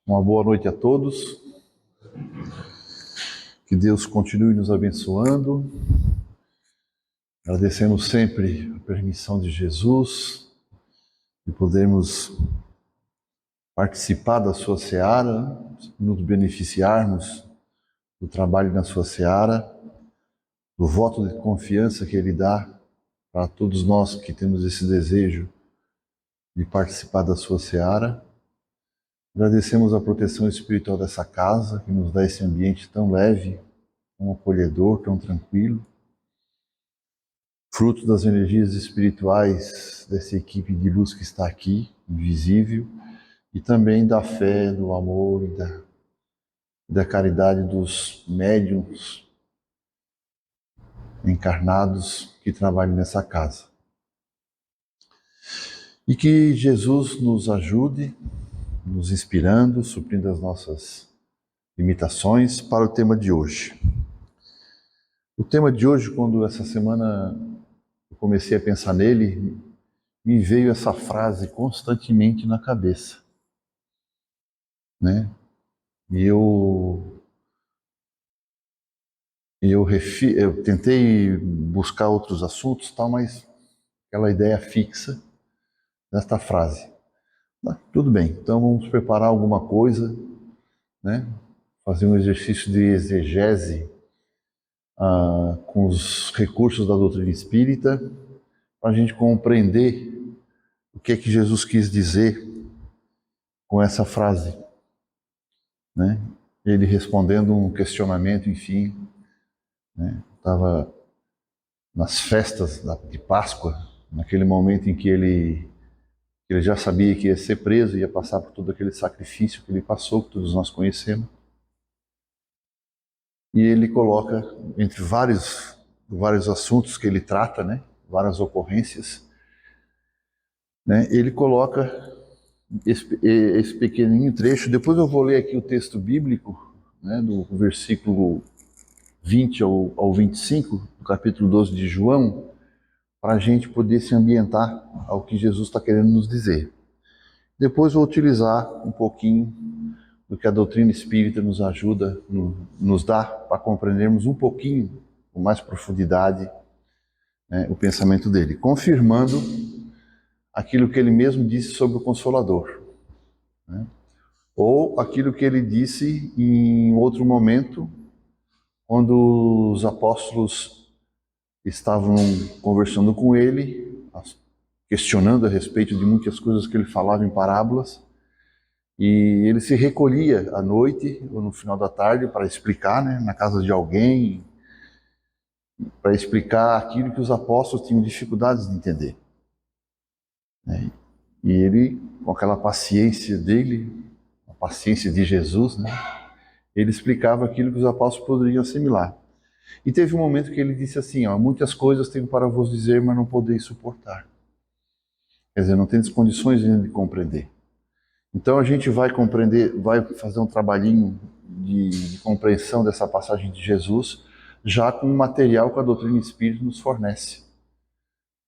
Uma boa noite a todos. Que Deus continue nos abençoando. Agradecemos sempre a permissão de Jesus de podermos participar da sua seara, nos beneficiarmos do trabalho na sua seara, do voto de confiança que Ele dá para todos nós que temos esse desejo de participar da sua seara. Agradecemos a proteção espiritual dessa casa, que nos dá esse ambiente tão leve, tão acolhedor, tão tranquilo. Fruto das energias espirituais dessa equipe de luz que está aqui, invisível, e também da fé, do amor e da caridade dos médiuns encarnados que trabalham nessa casa. E que Jesus nos ajude, nos inspirando, suprindo as nossas limitações para o tema de hoje. O tema de hoje, quando essa semana eu comecei a pensar nele, me veio essa frase constantemente na cabeça, né? E eu tentei buscar outros assuntos, tal, mas aquela ideia fixa desta frase. Tudo bem, então vamos preparar alguma coisa, né? Fazer um exercício de exegese com os recursos da doutrina espírita, para a gente compreender o que é que Jesus quis dizer com essa frase, né? Ele respondendo um questionamento, enfim, né? Estava nas festas de Páscoa, naquele momento em que ele já sabia que ia ser preso, ia passar por todo aquele sacrifício que ele passou, que todos nós conhecemos. E ele coloca, entre vários assuntos que ele trata, né? Várias ocorrências, né? Ele coloca esse pequenininho trecho. Depois eu vou ler aqui o texto bíblico, né? Do versículo 20 ao 25, do capítulo 12 de João, para a gente poder se ambientar ao que Jesus está querendo nos dizer. Depois vou utilizar um pouquinho do que a doutrina espírita nos ajuda, nos dá para compreendermos um pouquinho, com mais profundidade, né, o pensamento dele, confirmando aquilo que ele mesmo disse sobre o Consolador, né, ou aquilo que ele disse em outro momento, quando os apóstolos estavam conversando com ele, questionando a respeito de muitas coisas que ele falava em parábolas, e ele se recolhia à noite ou no final da tarde para explicar, né, na casa de alguém, para explicar aquilo que os apóstolos tinham dificuldades de entender, né? E ele, com aquela paciência dele, a paciência de Jesus, né, ele explicava aquilo que os apóstolos poderiam assimilar. E teve um momento que ele disse assim, muitas coisas tenho para vos dizer, mas não podeis suportar. Quer dizer, não tendes condições de compreender. Então a gente vai compreender, vai fazer um trabalhinho de compreensão dessa passagem de Jesus, já com o material que a doutrina espírita nos fornece,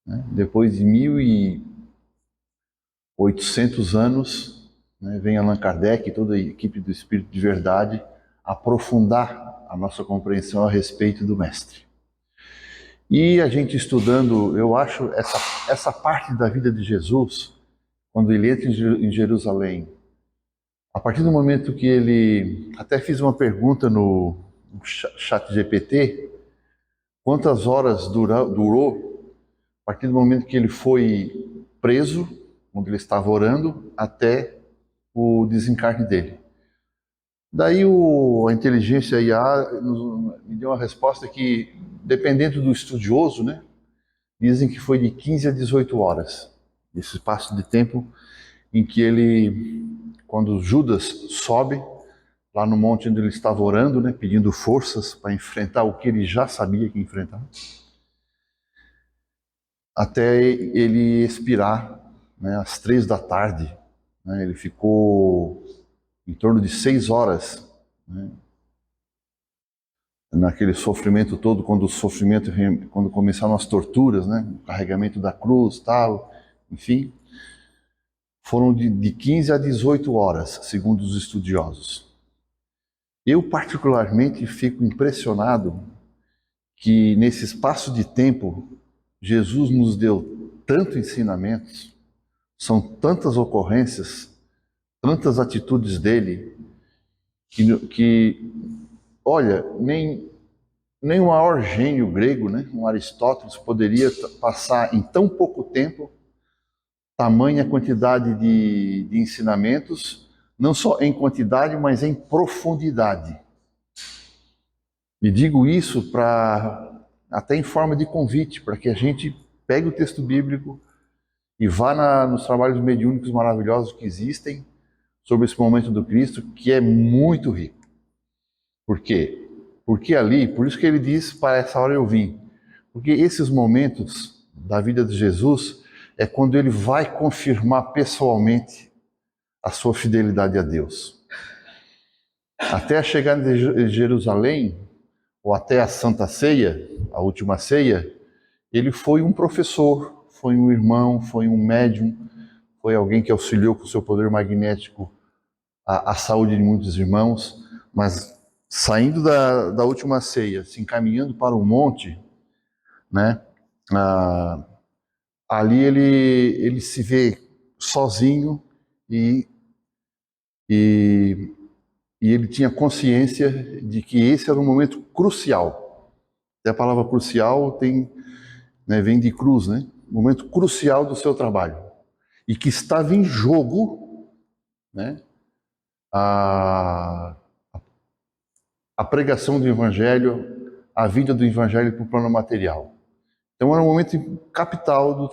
né? Depois de 1800 anos, né, vem Allan Kardec e toda a equipe do Espírito de Verdade aprofundar a nossa compreensão a respeito do Mestre. E a gente estudando, eu acho, essa parte da vida de Jesus, quando ele entra em Jerusalém, a partir do momento que ele... Até fiz uma pergunta no chat GPT, quantas horas durou, a partir do momento que ele foi preso, onde ele estava orando, até o desencarne dele. Daí a inteligência IA me deu uma resposta que, dependendo do estudioso, né, dizem que foi de 15 a 18 horas. Esse espaço de tempo em que ele, quando Judas sobe, lá no monte onde ele estava orando, né, pedindo forças para enfrentar o que ele já sabia que enfrentar, até ele expirar, né, às 3 da tarde. Né, ele ficou em torno de 6 horas, né, naquele sofrimento todo, quando começaram as torturas, né, o carregamento da cruz, tal, enfim. foram de 15 a 18 horas, segundo os estudiosos. Eu, particularmente, fico impressionado que, nesse espaço de tempo, Jesus nos deu tantos ensinamentos, são tantas ocorrências, tantas atitudes dele, que olha, nem o maior gênio grego, né, um Aristóteles, poderia passar em tão pouco tempo tamanha quantidade de ensinamentos, não só em quantidade, mas em profundidade. E digo isso até em forma de convite, para que a gente pegue o texto bíblico e vá nos trabalhos mediúnicos maravilhosos que existem sobre esse momento do Cristo, que é muito rico. Por quê? Porque ali, por isso que ele diz, para essa hora eu vim. Porque esses momentos da vida de Jesus é quando ele vai confirmar pessoalmente a sua fidelidade a Deus. Até a chegada de Jerusalém, ou até a Santa Ceia, a última ceia, ele foi um professor, foi um irmão, foi um médium, foi alguém que auxiliou com o seu poder magnético a saúde de muitos irmãos, mas saindo da última ceia, se encaminhando para o monte, né, ali ele se vê sozinho e ele tinha consciência de que esse era um momento crucial. E a palavra crucial vem de cruz, né? Momento crucial do seu trabalho. E que estava em jogo, né, a pregação do Evangelho, a vida do Evangelho para o plano material. Então era um momento capital do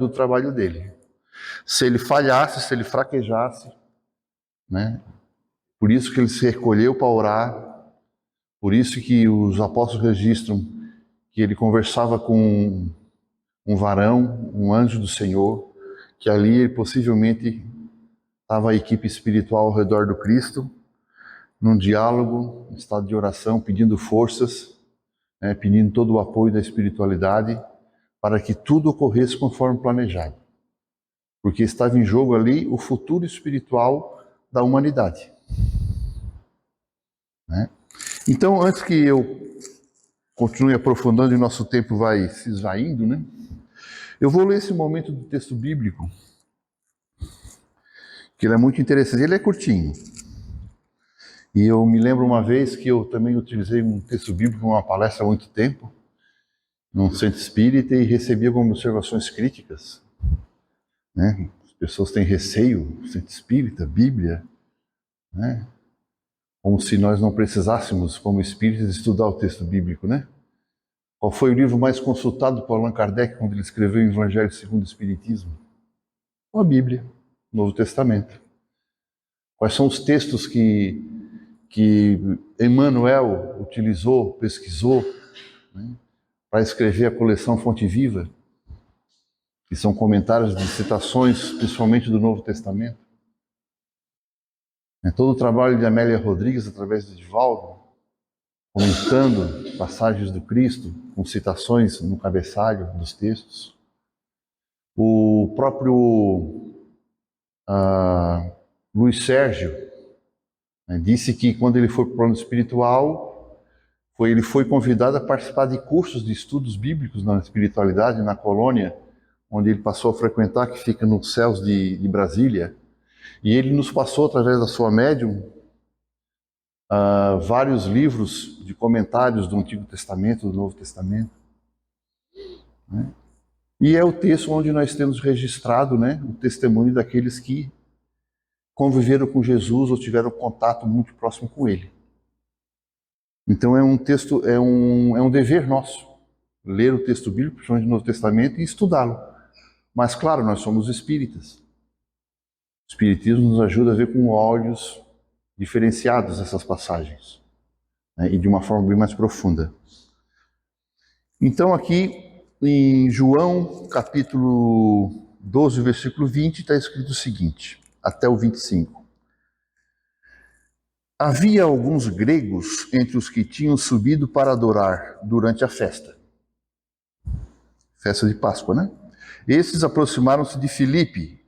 trabalho dele. Se ele falhasse, se ele fraquejasse, né? Por isso que ele se recolheu para orar, por isso que os apóstolos registram que ele conversava com um varão, um anjo do Senhor, que ali possivelmente estava a equipe espiritual ao redor do Cristo, num diálogo, em estado de oração, pedindo forças, né, pedindo todo o apoio da espiritualidade para que tudo ocorresse conforme planejado. Porque estava em jogo ali o futuro espiritual da humanidade. Né? Então, antes que eu continue aprofundando e nosso tempo vai se esvaindo, né, eu vou ler esse momento do texto bíblico, que ele é muito interessante. Ele é curtinho. E eu me lembro uma vez que eu também utilizei um texto bíblico em uma palestra há muito tempo, num centro espírita, e recebi algumas observações críticas. Né? As pessoas têm receio, centro espírita, Bíblia, né? Como se nós não precisássemos, como espíritas, estudar o texto bíblico, né? Qual foi o livro mais consultado por Allan Kardec quando ele escreveu o Evangelho segundo o Espiritismo? A Bíblia, o Novo Testamento. Quais são os textos que Emmanuel utilizou, pesquisou, né, para escrever a coleção Fonte Viva, que são comentários de citações, principalmente do Novo Testamento? Todo o trabalho de Amélia Rodrigues, através de Divaldo, comentando passagens do Cristo, com citações no cabeçalho dos textos. O próprio Luiz Sérgio, né, disse que quando ele foi para o plano espiritual, ele foi convidado a participar de cursos de estudos bíblicos na espiritualidade, na colônia, onde ele passou a frequentar, que fica nos céus de Brasília. E ele nos passou, através da sua médium, vários livros de comentários do Antigo Testamento, do Novo Testamento. Né? E é o texto onde nós temos registrado, né, o testemunho daqueles que conviveram com Jesus ou tiveram contato muito próximo com ele. Então é um texto, é um dever nosso ler o texto bíblico, principalmente do Novo Testamento, e estudá-lo. Mas claro, nós somos espíritas. O Espiritismo nos ajuda a ver com olhos diferenciados essas passagens, né, e de uma forma bem mais profunda. Então aqui em João capítulo 12, versículo 20, está escrito o seguinte, até o 25. Havia alguns gregos entre os que tinham subido para adorar durante a festa de Páscoa, né? Esses aproximaram-se de Filipe,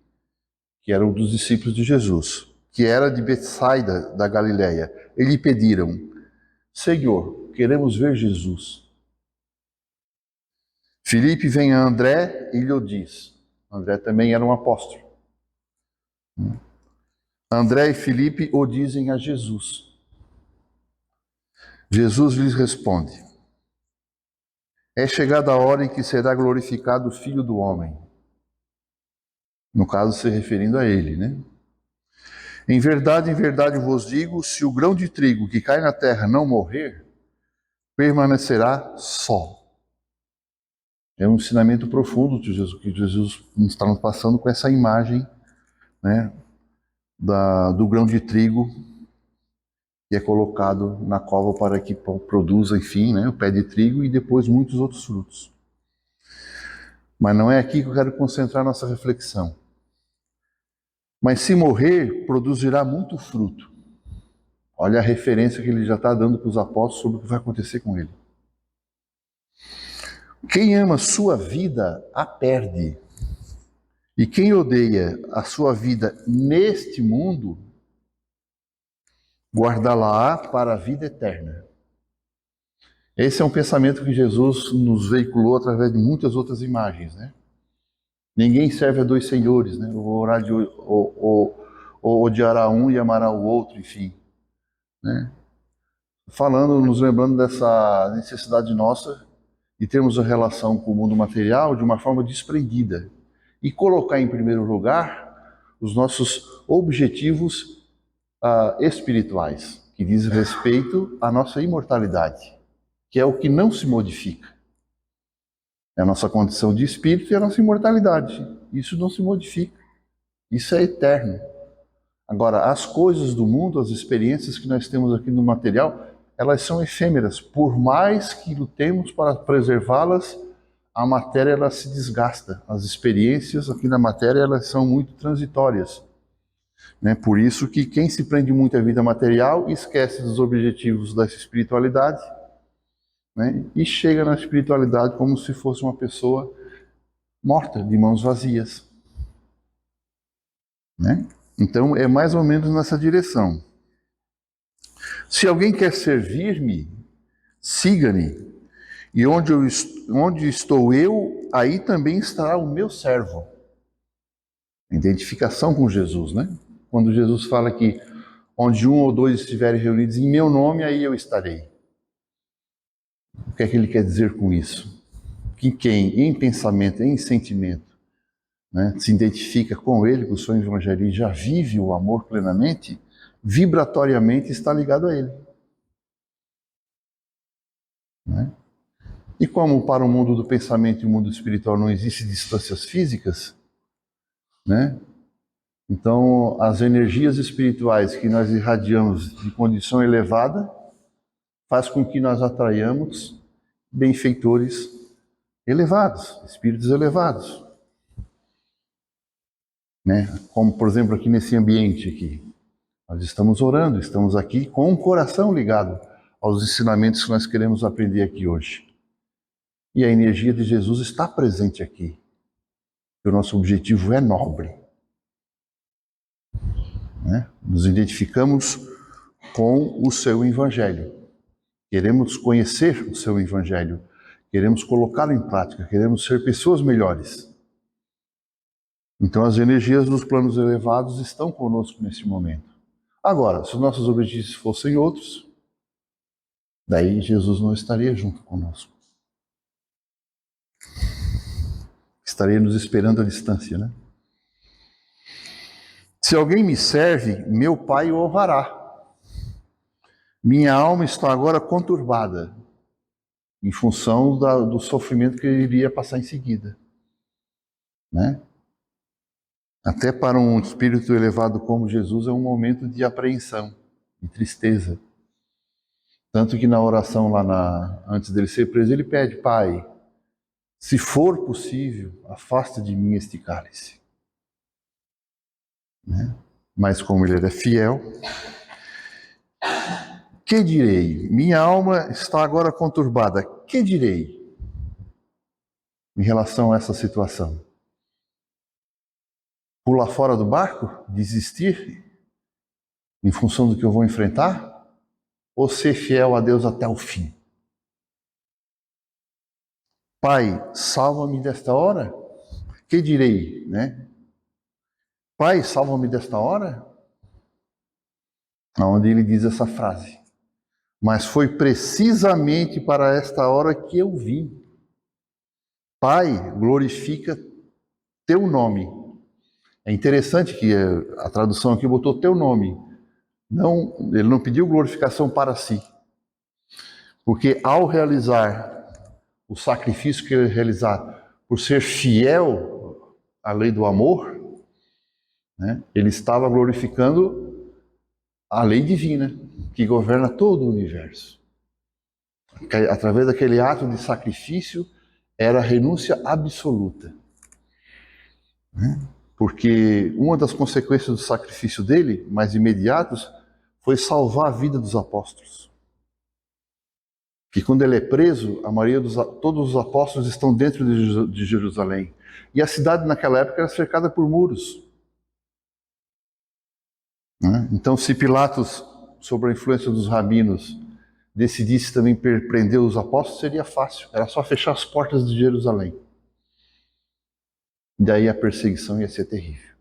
que era um dos discípulos de Jesus, que era de Betsaida da Galileia, e lhe pediram: Senhor, queremos ver Jesus. Filipe vem a André e lhe diz. André também era um apóstolo. André e Filipe o dizem a Jesus. Jesus lhes responde: É chegada a hora em que será glorificado o Filho do Homem. No caso, se referindo a ele, né? Em verdade vos digo, se o grão de trigo que cai na terra não morrer, permanecerá só. É um ensinamento profundo que Jesus está nos passando com essa imagem, né, do grão de trigo que é colocado na cova para que produza, enfim, né, o pé de trigo e depois muitos outros frutos. Mas não é aqui que eu quero concentrar nossa reflexão. Mas se morrer, produzirá muito fruto. Olha a referência que ele já está dando para os apóstolos sobre o que vai acontecer com ele. Quem ama sua vida, a perde. E quem odeia a sua vida neste mundo, guardá-la-á para a vida eterna. Esse é um pensamento que Jesus nos veiculou através de muitas outras imagens, né? Ninguém serve a dois senhores, né? Ou odiará um e amará o outro, enfim, né? Falando, nos lembrando dessa necessidade nossa de termos uma relação com o mundo material de uma forma desprendida e colocar em primeiro lugar os nossos objetivos espirituais, que diz respeito à nossa imortalidade, que é o que não se modifica. É a nossa condição de espírito e a nossa imortalidade. Isso não se modifica. Isso é eterno. Agora, as coisas do mundo, as experiências que nós temos aqui no material, elas são efêmeras. Por mais que lutemos para preservá-las, a matéria ela se desgasta. As experiências aqui na matéria elas são muito transitórias. Né? Por isso que quem se prende muito à vida material esquece dos objetivos da espiritualidade, né? E chega na espiritualidade como se fosse uma pessoa morta, de mãos vazias. Né? Então é mais ou menos nessa direção. Se alguém quer servir-me, siga-me. E onde estou eu, aí também estará o meu servo. Identificação com Jesus, né? Quando Jesus fala que onde um ou dois estiverem reunidos em meu nome, aí eu estarei. O que é que ele quer dizer com isso? Que quem, em pensamento, em sentimento, né, se identifica com ele, com o seu evangelho, e já vive o amor plenamente, vibratoriamente está ligado a ele. Né? E como para o mundo do pensamento e o mundo espiritual não existem distâncias físicas, né? Então as energias espirituais que nós irradiamos de condição elevada faz com que nós atraiamos benfeitores elevados, espíritos elevados. Né? Como, por exemplo, aqui nesse ambiente aqui. Nós estamos orando, estamos aqui com o coração ligado aos ensinamentos que nós queremos aprender aqui hoje. E a energia de Jesus está presente aqui. O nosso objetivo é nobre. Né? Nos identificamos com o seu evangelho. Queremos conhecer o seu evangelho. Queremos colocá-lo em prática. Queremos ser pessoas melhores. Então as energias dos planos elevados estão conosco nesse momento. Agora, se os nossos objetivos fossem outros, daí Jesus não estaria junto conosco. Estaria nos esperando à distância, né? Se alguém me serve, meu Pai o honrará. Minha alma está agora conturbada, em função do sofrimento que ele iria passar em seguida. Né? Até para um espírito elevado como Jesus é um momento de apreensão, de tristeza. Tanto que na oração antes dele ser preso, ele pede: Pai, se for possível, afasta de mim este cálice. Né? Mas como ele era fiel, que direi? Minha alma está agora conturbada. Que direi em relação a essa situação? Pular fora do barco? Desistir em função do que eu vou enfrentar? Ou ser fiel a Deus até o fim? Pai, salva-me desta hora? Que direi, né? Pai, salva-me desta hora? Onde ele diz essa frase. Mas foi precisamente para esta hora que eu vim. Pai, glorifica teu nome. É interessante que a tradução aqui botou teu nome. Não, ele não pediu glorificação para si. Porque ao realizar o sacrifício que ele realizar por ser fiel à lei do amor, né, ele estava glorificando a lei divina que governa todo o universo. Através daquele ato de sacrifício, era a renúncia absoluta. Porque uma das consequências do sacrifício dele, mais imediatas, foi salvar a vida dos apóstolos. Que quando ele é preso, todos os apóstolos estão dentro de Jerusalém. E a cidade naquela época era cercada por muros. Então, se Pilatos, sob a influência dos rabinos, decidisse também prender os apóstolos, seria fácil. Era só fechar as portas de Jerusalém. E daí a perseguição ia ser terrível.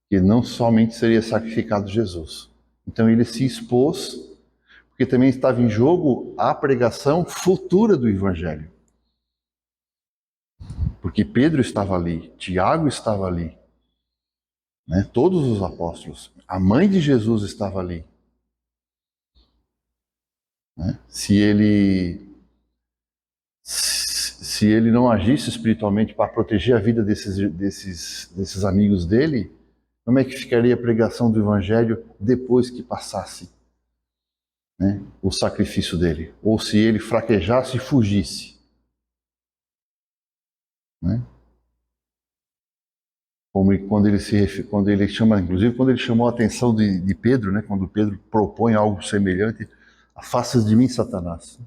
E não somente seria sacrificado Jesus. Então ele se expôs, porque também estava em jogo a pregação futura do Evangelho. Porque Pedro estava ali, Tiago estava ali, né? Todos os apóstolos. A mãe de Jesus estava ali. Né? Se ele não agisse espiritualmente para proteger a vida desses amigos dele, como é que ficaria a pregação do Evangelho depois que passasse, né, o sacrifício dele? Ou se ele fraquejasse e fugisse? Né? Como quando ele chama, inclusive quando ele chamou a atenção de Pedro, né, quando Pedro propõe algo semelhante, afasta de mim, Satanás.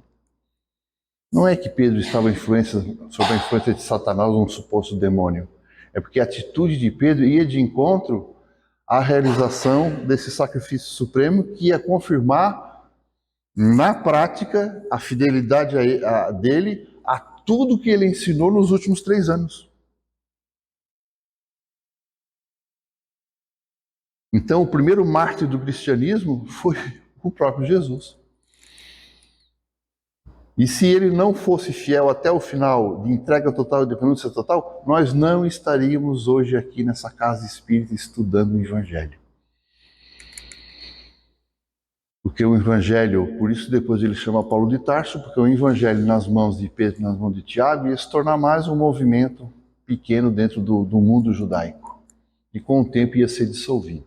Não é que Pedro estava sob a influência de Satanás, um suposto demônio. É porque a atitude de Pedro ia de encontro à realização desse sacrifício supremo que ia confirmar na prática a fidelidade dele a tudo que ele ensinou nos últimos 3 anos. Então, o primeiro mártir do cristianismo foi o próprio Jesus. E se ele não fosse fiel até o final, de entrega total e de renúncia total, nós não estaríamos hoje aqui nessa casa espírita estudando o Evangelho. Porque o Evangelho, por isso depois ele chama Paulo de Tarso, porque o Evangelho nas mãos de Pedro, nas mãos de Tiago, ia se tornar mais um movimento pequeno dentro do mundo judaico. E com o tempo ia ser dissolvido.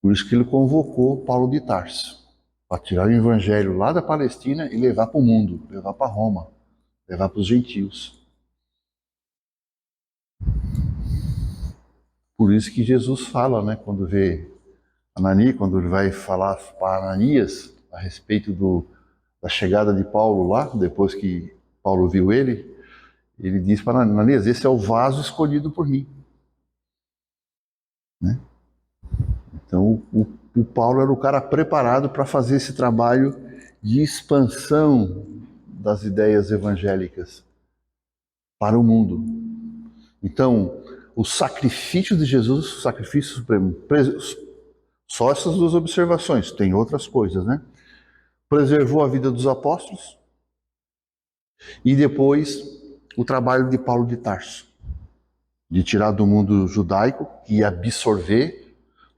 Por isso que ele convocou Paulo de Tarso, para tirar o Evangelho lá da Palestina e levar para o mundo, levar para Roma, levar para os gentios. Por isso que Jesus fala, né, quando vê Ananias, quando ele vai falar para Ananias a respeito da chegada de Paulo lá, depois que Paulo viu ele diz para Ananias, esse é o vaso escolhido por mim. Né? Então, o Paulo era o cara preparado para fazer esse trabalho de expansão das ideias evangélicas para o mundo. Então, o sacrifício de Jesus, o sacrifício supremo, só essas 2 observações, tem outras coisas, né? Preservou a vida dos apóstolos e depois o trabalho de Paulo de Tarso, de tirar do mundo judaico e absorver,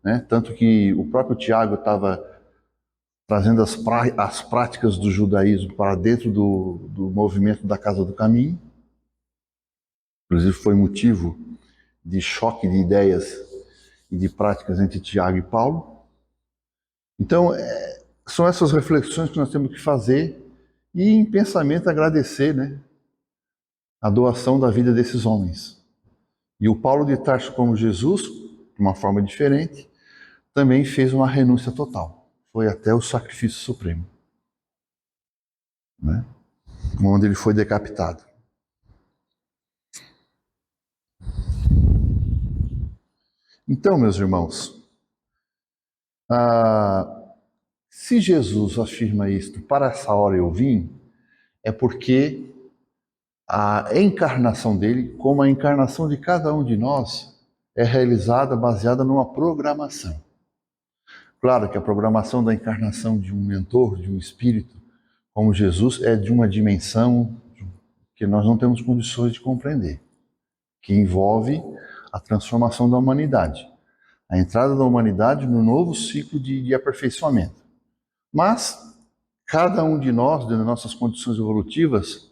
né? Tanto que o próprio Tiago estava trazendo as práticas do judaísmo para dentro do movimento da Casa do Caminho. Inclusive foi motivo de choque de ideias e de práticas entre Tiago e Paulo. Então, são essas reflexões que nós temos que fazer e, em pensamento, agradecer, né, a doação da vida desses homens. E o Paulo de Tarso, como Jesus, de uma forma diferente, também fez uma renúncia total. Foi até o sacrifício supremo, né, onde ele foi decapitado. Então, meus irmãos, se Jesus afirma isto, para essa hora eu vim, é porque a encarnação dele, como a encarnação de cada um de nós, é realizada baseada numa programação. Claro que a programação da encarnação de um mentor, de um espírito, como Jesus, é de uma dimensão que nós não temos condições de compreender, que envolve a transformação da humanidade, a entrada da humanidade no novo ciclo de aperfeiçoamento. Mas cada um de nós, dentro das nossas condições evolutivas,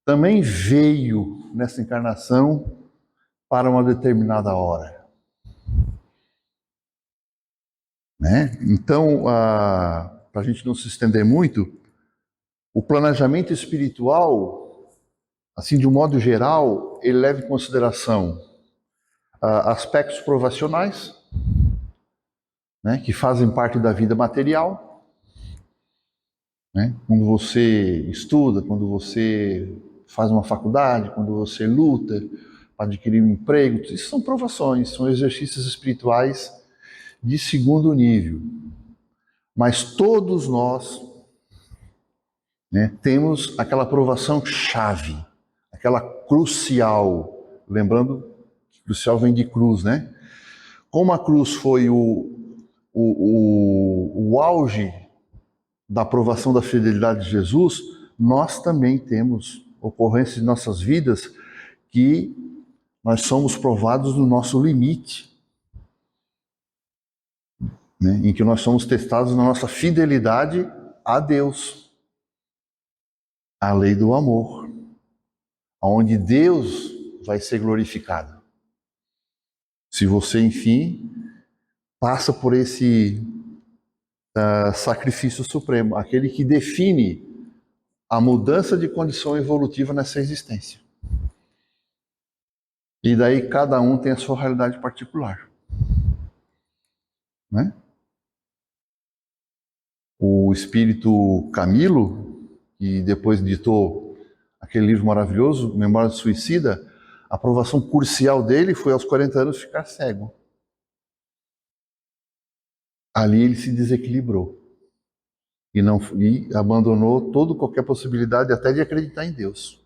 também veio nessa encarnação para uma determinada hora. Né? Então, para a gente não se estender muito, o planejamento espiritual, assim de um modo geral, ele leva em consideração aspectos provacionais, né, que fazem parte da vida material. Né? Quando você estuda, quando você faz uma faculdade, quando você luta para adquirir um emprego, isso são provações, são exercícios espirituais de segundo nível. Mas todos nós, né, temos aquela provação chave, aquela crucial. Lembrando que crucial vem de cruz, né? Como a cruz foi o auge da aprovação da fidelidade de Jesus, nós também temos ocorrências em nossas vidas que nós somos provados no nosso limite, né? Em que nós somos testados na nossa fidelidade a Deus, a lei do amor, onde Deus vai ser glorificado. Se você, enfim, passa por esse sacrifício supremo, aquele que define a mudança de condição evolutiva nessa existência. E daí cada um tem a sua realidade particular. Né? O espírito Camilo, que depois ditou aquele livro maravilhoso, Memória do Suicida, a aprovação crucial dele foi aos 40 anos ficar cego. Ali ele se desequilibrou e abandonou qualquer possibilidade até de acreditar em Deus.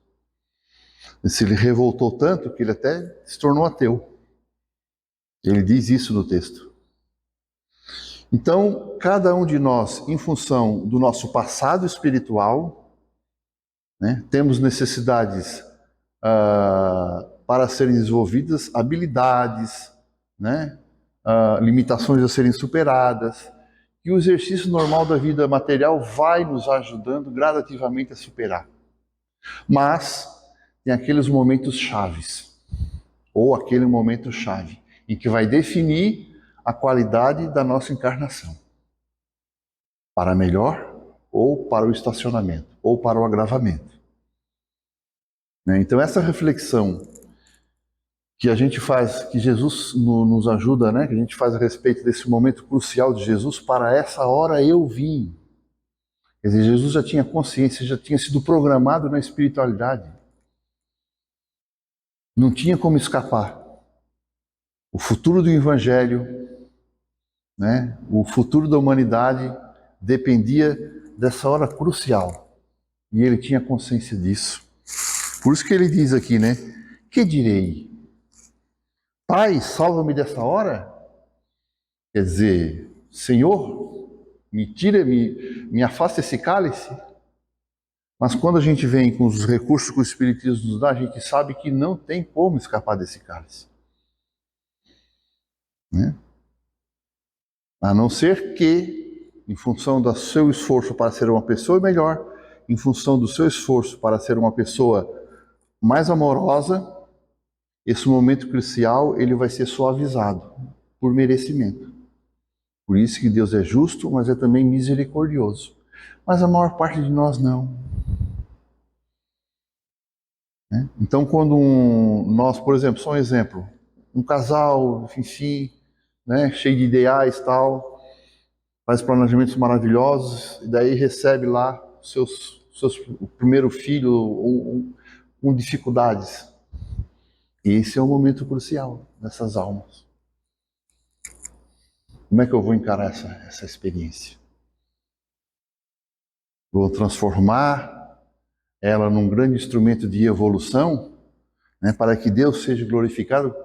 E se ele revoltou tanto que ele até se tornou ateu. Ele diz isso no texto. Então, cada um de nós, em função do nosso passado espiritual, né, temos necessidades para serem desenvolvidas, habilidades, né, limitações a serem superadas, e o exercício normal da vida material vai nos ajudando gradativamente a superar. Mas tem aqueles momentos chaves, ou aquele momento chave, em que vai definir a qualidade da nossa encarnação. Para melhor, ou para o estacionamento, ou para o agravamento. Então essa reflexão que a gente faz, que Jesus nos ajuda, né? Que a gente faz a respeito desse momento crucial de Jesus, para essa hora eu vim. Quer dizer, Jesus já tinha consciência, já tinha sido programado na espiritualidade. Não tinha como escapar. O futuro do Evangelho, né? O futuro da humanidade dependia dessa hora crucial. E ele tinha consciência disso. Por isso que ele diz aqui, né? Que direi? Pai, salva-me dessa hora? Quer dizer, Senhor, me afasta esse cálice. Mas quando a gente vem com os recursos que o Espiritismo nos dá, a gente sabe que não tem como escapar desse cálice. Né? A não ser que, em função do seu esforço para ser uma pessoa melhor, em função do seu esforço para ser uma pessoa mais amorosa, esse momento crucial ele vai ser suavizado por merecimento. Por isso que Deus é justo, mas é também misericordioso. Mas a maior parte de nós não. Então, quando nós, por exemplo, só um exemplo, um casal, enfim, né, cheio de ideais tal, faz planejamentos maravilhosos, e daí recebe lá o primeiro filho com dificuldades. E esse é o momento crucial dessas almas. Como é que eu vou encarar essa experiência? Vou transformar ela num grande instrumento de evolução, né, para que Deus seja glorificado?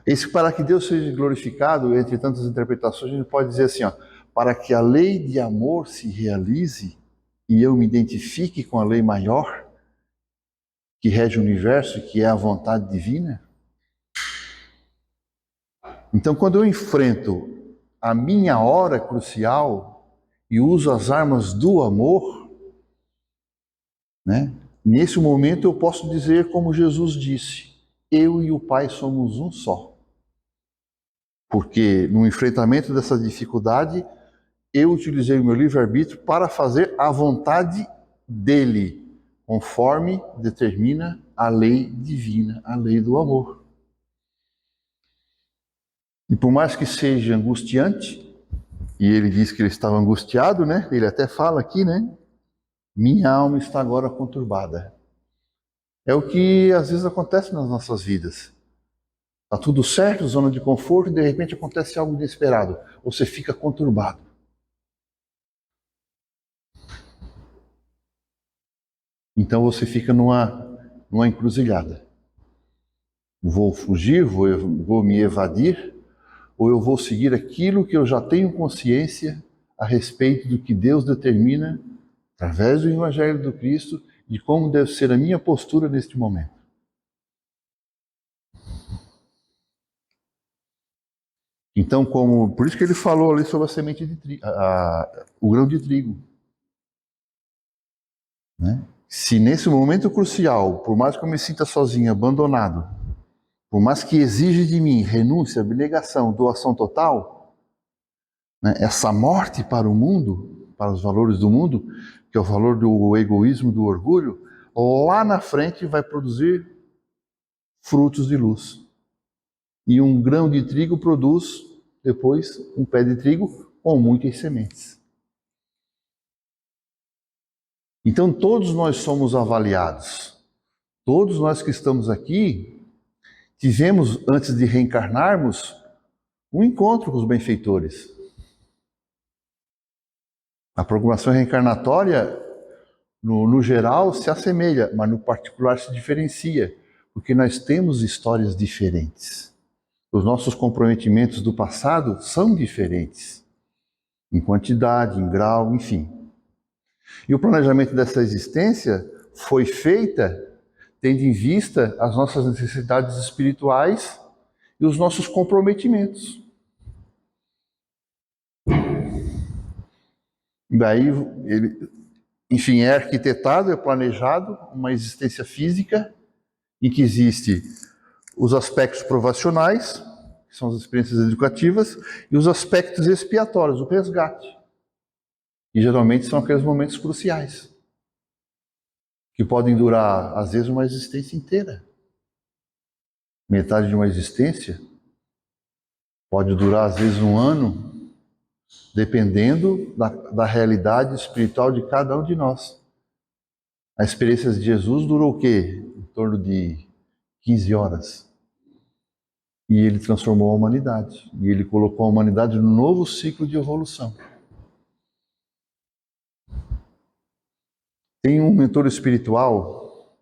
Esse para que Deus seja glorificado, entre tantas interpretações, a gente pode dizer assim, ó, para que a lei de amor se realize e eu me identifique com a lei maior que rege o universo, que é a vontade divina. Então, quando eu enfrento a minha hora crucial e uso as armas do amor, né, nesse momento eu posso dizer como Jesus disse, eu e o Pai somos um só. Porque no enfrentamento dessa dificuldade, eu utilizei o meu livre-arbítrio para fazer a vontade dele, conforme determina a lei divina, a lei do amor. E por mais que seja angustiante, e ele diz que ele estava angustiado, né? Ele até fala aqui, né? Minha alma está agora conturbada. É o que às vezes acontece nas nossas vidas. Tá tudo certo, zona de conforto, e de repente acontece algo inesperado. Você fica conturbado. Então você fica numa encruzilhada. Vou fugir, vou me evadir, ou eu vou seguir aquilo que eu já tenho consciência a respeito do que Deus determina através do Evangelho do Cristo de como deve ser a minha postura neste momento. Então, por isso que ele falou ali sobre a semente de trigo, o grão de trigo. Né? Se nesse momento crucial, por mais que eu me sinta sozinho, abandonado, por mais que exija de mim renúncia, abnegação, doação total, né, essa morte para o mundo, para os valores do mundo, que é o valor do egoísmo, do orgulho, lá na frente vai produzir frutos de luz. E um grão de trigo produz, depois, um pé de trigo com muitas sementes. Então, todos nós somos avaliados. Todos nós que estamos aqui, tivemos, antes de reencarnarmos, um encontro com os benfeitores. A programação reencarnatória, no geral, se assemelha, mas no particular se diferencia, porque nós temos histórias diferentes. Os nossos comprometimentos do passado são diferentes, em quantidade, em grau, enfim. E o planejamento dessa existência foi feita tendo em vista as nossas necessidades espirituais e os nossos comprometimentos. Daí, enfim, é arquitetado, é planejado uma existência física em que existe os aspectos provacionais, que são as experiências educativas, e os aspectos expiatórios, o resgate. E geralmente são aqueles momentos cruciais, que podem durar, às vezes, uma existência inteira. Metade de uma existência pode durar, às vezes, um ano, dependendo da realidade espiritual de cada um de nós. A experiência de Jesus durou o quê? Em torno de 15 horas. E ele transformou a humanidade. E ele colocou a humanidade num novo ciclo de evolução. Tem um mentor espiritual,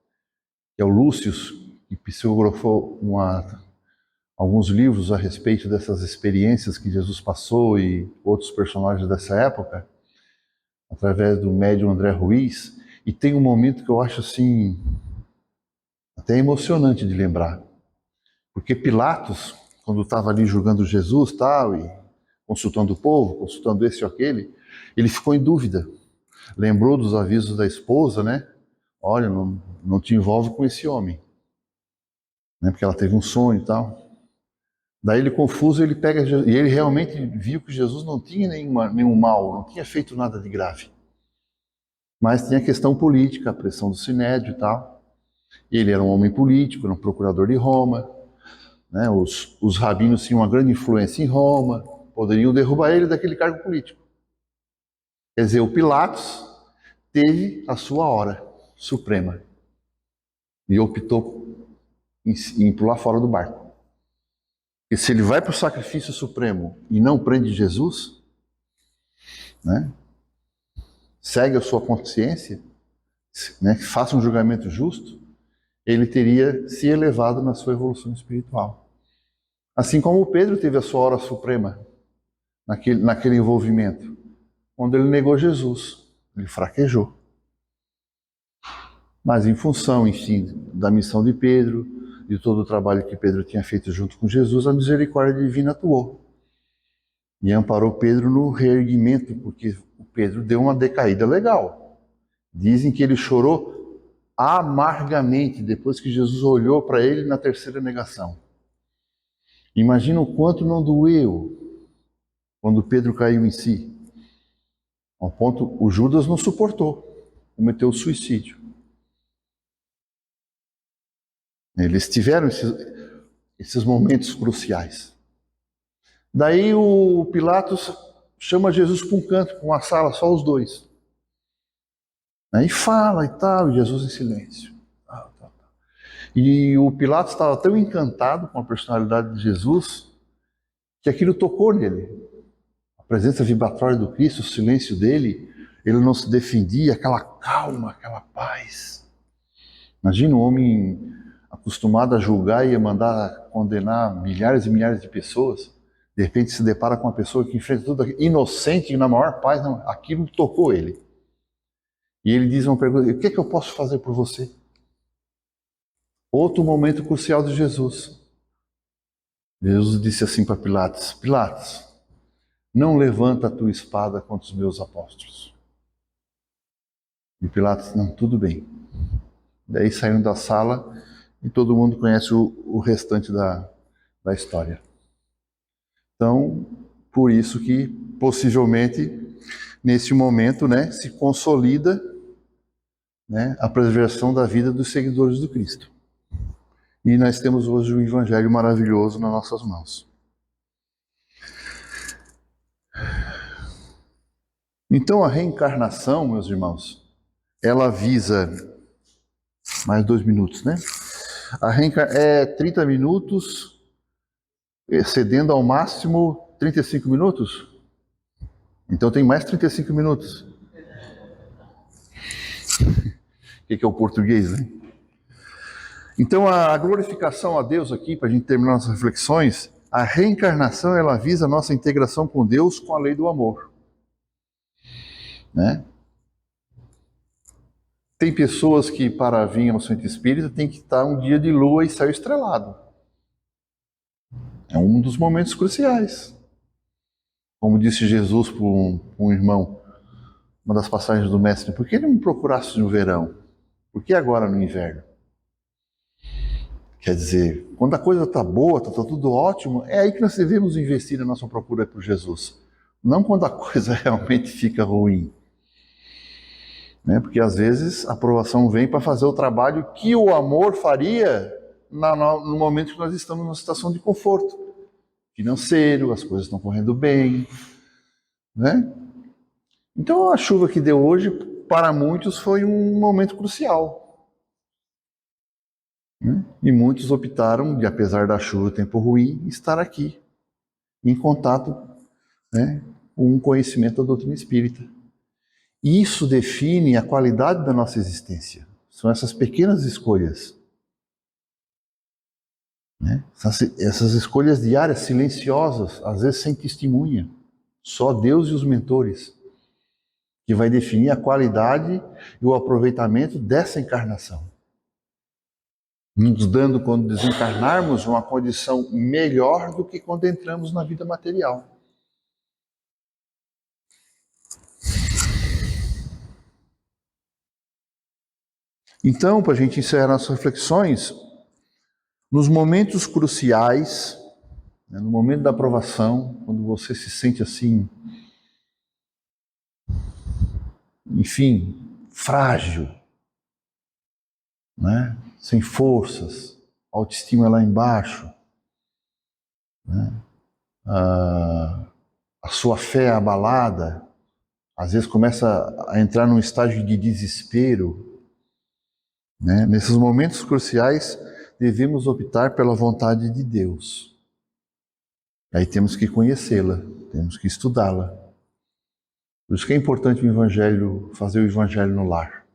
que é o Lúcio, que psicografou alguns livros a respeito dessas experiências que Jesus passou e outros personagens dessa época, através do médium André Ruiz. E tem um momento que eu acho assim, até emocionante de lembrar. Porque Pilatos, quando estava ali julgando Jesus tal, e consultando o povo, consultando esse ou aquele, ele ficou em dúvida. Lembrou dos avisos da esposa, né? Olha, não te envolve com esse homem. Né? Porque ela teve um sonho e tal. Daí ele confuso, ele pega Jesus, e ele realmente viu que Jesus não tinha nenhum mal, não tinha feito nada de grave. Mas tinha a questão política, a pressão do Sinédrio e tal. Ele era um homem político, era um procurador de Roma. Né? Os rabinos tinham uma grande influência em Roma, poderiam derrubar ele daquele cargo político. Quer dizer, o Pilatos teve a sua hora suprema e optou em pular fora do barco. E se ele vai para o sacrifício supremo e não prende Jesus, né, segue a sua consciência, né, faça um julgamento justo, ele teria se elevado na sua evolução espiritual. Assim como Pedro teve a sua hora suprema naquele envolvimento. Quando ele negou Jesus, ele fraquejou. Mas em função, enfim, da missão de Pedro, de todo o trabalho que Pedro tinha feito junto com Jesus, a misericórdia divina atuou. E amparou Pedro no reerguimento, porque o Pedro deu uma decaída legal. Dizem que ele chorou amargamente depois que Jesus olhou para ele na terceira negação. Imagina o quanto não doeu quando Pedro caiu em si. Ao ponto, o Judas não suportou, cometeu suicídio. Eles tiveram esses momentos cruciais. Daí o Pilatos chama Jesus para um canto, para uma sala, só os dois. Aí fala e tal, e Jesus em silêncio. E o Pilatos estava tão encantado com a personalidade de Jesus que aquilo tocou nele. A presença vibratória do Cristo, o silêncio dele, ele não se defendia, aquela calma, aquela paz. Imagina um homem acostumado a julgar e a mandar condenar milhares e milhares de pessoas, de repente se depara com uma pessoa que enfrenta tudo aquilo, inocente e na maior paz, não, aquilo tocou ele. E ele diz uma pergunta: o que é que eu posso fazer por você? Outro momento crucial de Jesus. Jesus disse assim para Pilatos: Pilatos, não levanta a tua espada contra os meus apóstolos. E Pilatos: não, tudo bem. Daí saíram da sala e todo mundo conhece o restante da história. Então, por isso que possivelmente nesse momento, né, se consolida, né, a preservação da vida dos seguidores do Cristo. E nós temos hoje um evangelho maravilhoso nas nossas mãos. Então a reencarnação, meus irmãos, ela visa mais 2 minutos, né? É 30 minutos, excedendo ao máximo 35 minutos. Então tem mais 35 minutos. O que é o português, né? Então a glorificação a Deus aqui, para a gente terminar nossas reflexões, a reencarnação ela visa a nossa integração com Deus, com a lei do amor. Né? Tem pessoas que para vir ao centro espírita tem que estar um dia de lua e céu estrelado. É um dos momentos cruciais. Como disse Jesus para um irmão, uma das passagens do mestre: por que ele me procurasse no verão? Por que agora no inverno? Quer dizer, quando a coisa está boa, está tudo ótimo, é aí que nós devemos investir na nossa procura por Jesus. Não quando a coisa realmente fica ruim. Né? Porque às vezes a aprovação vem para fazer o trabalho que o amor faria no momento que nós estamos numa situação de conforto financeiro, as coisas estão correndo bem. Né? Então a chuva que deu hoje, para muitos, foi um momento crucial. E muitos optaram, de apesar da chuva, tempo ruim, estar aqui, em contato, né, com o conhecimento da doutrina espírita. Isso define a qualidade da nossa existência. São essas pequenas escolhas. Né? Essas escolhas diárias, silenciosas, às vezes sem testemunha. Só Deus e os mentores. Que vai definir a qualidade e o aproveitamento dessa encarnação. Nos dando, quando desencarnarmos, uma condição melhor do que quando entramos na vida material. Então, para a gente encerrar nossas reflexões, nos momentos cruciais, né, no momento da aprovação, quando você se sente assim, enfim, frágil, né, sem forças, autoestima lá embaixo, né, a sua fé abalada, às vezes começa a entrar num estágio de desespero. Né? Nesses momentos cruciais, devemos optar pela vontade de Deus. Aí temos que conhecê-la, temos que estudá-la. Por isso que é importante o Evangelho, fazer o Evangelho no lar.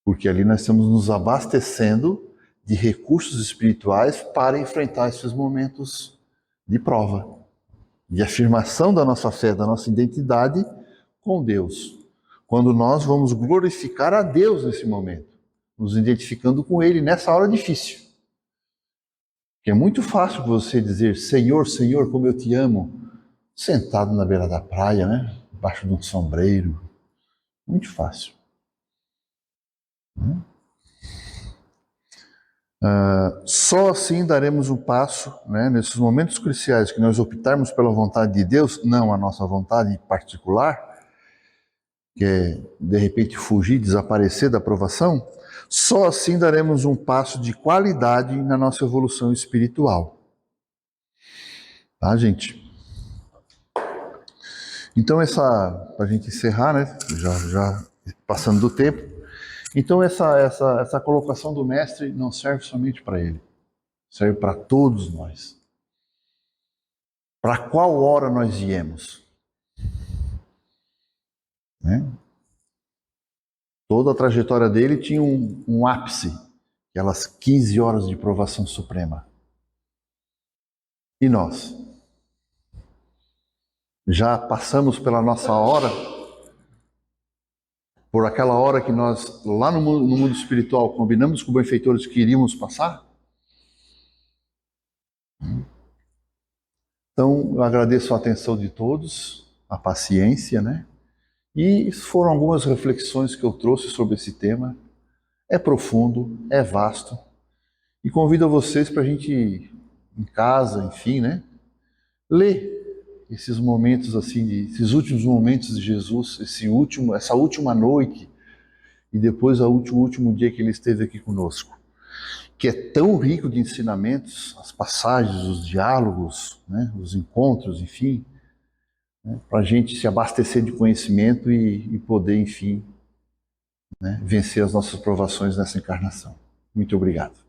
Porque ali nós estamos nos abastecendo de recursos espirituais para enfrentar esses momentos de prova, de afirmação da nossa fé, da nossa identidade com Deus. Quando nós vamos glorificar a Deus nesse momento, nos identificando com Ele nessa hora difícil. Que é muito fácil você dizer, Senhor, Senhor, como eu te amo, sentado na beira da praia, né? Embaixo de um sombreiro. Muito fácil. Só assim daremos um passo, né, nesses momentos cruciais que nós optarmos pela vontade de Deus, não a nossa vontade particular, que é de repente fugir, desaparecer da aprovação, só assim daremos um passo de qualidade na nossa evolução espiritual. Tá, gente? Então para a gente encerrar, né, já passando do tempo, então essa colocação do mestre não serve somente para ele, serve para todos nós. Para qual hora nós viemos? Né? Toda a trajetória dele tinha um ápice, aquelas 15 horas de provação suprema. E nós? Já passamos pela nossa hora? Por aquela hora que nós, lá no mundo espiritual, combinamos com benfeitores que iríamos passar? Então, eu agradeço a atenção de todos, a paciência, né? E foram algumas reflexões que eu trouxe sobre esse tema. É profundo, é vasto. E convido vocês para a gente, em casa, enfim, né? Ler esses momentos assim, esses últimos momentos de Jesus, essa última noite e depois o último dia que ele esteve aqui conosco, que é tão rico de ensinamentos, as passagens, os diálogos, né, os encontros, enfim, né, para a gente se abastecer de conhecimento e poder, enfim, né, vencer as nossas provações nessa encarnação. Muito obrigado.